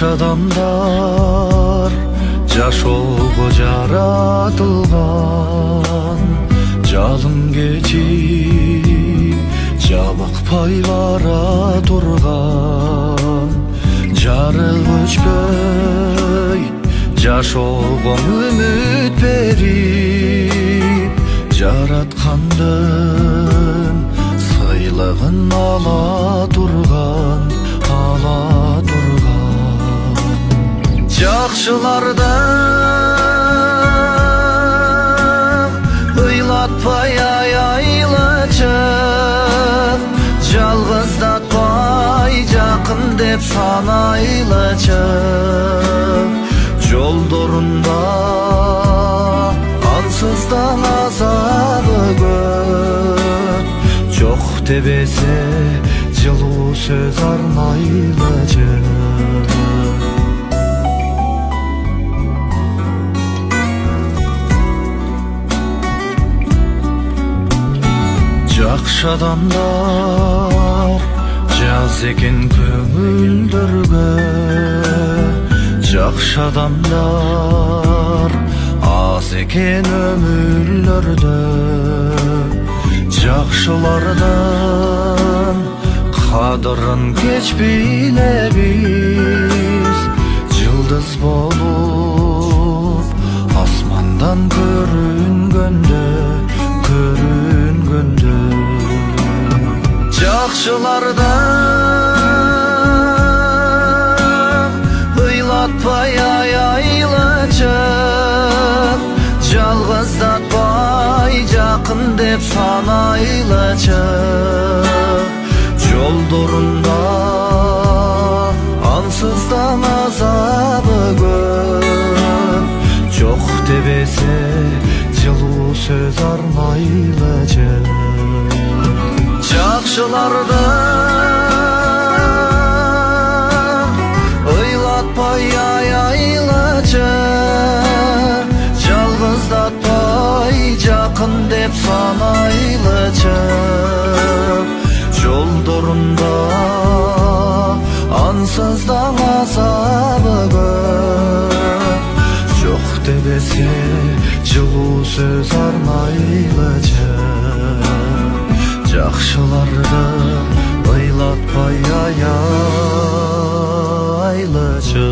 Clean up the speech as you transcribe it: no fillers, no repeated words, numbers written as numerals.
Жакшы адамдар жашоого жаратылган, жалын кечип жабыкпай бара турган, жарык өчпөй жашоого үмүт берип, жараткандын сыйлыгын ала турган. Жакшыларды ыйлатпай айлачы, жалгыздатпай жакын деп санайлычы, жолдорунда ансыздан азабы көп, жок дебесе жылуу сөз арнайлычы. Жакшы адамдар жаз экен көңүлдөргө, жакшы адамдар аз экен өмүрлөрдө, жакшылардын кадырын кеч билебиз, жылдыз болуп асмандан көрүнгөндө. Жакшыларды ыйлатпай айлачы, жалгыздатпай жакын деп санайлычы, жолдорунда ансыздан азабы көп, жок дебесе жылуу сөз арнайлычы. Жакшыларды ыйлатпай айлачы, жалгыздатпай жакын деп санайлычы, жолдорунда ансыздан азабы көп, жок дебесе жылуу сөз арнайлычы. Жакшыларды ыйлатпай айлачы.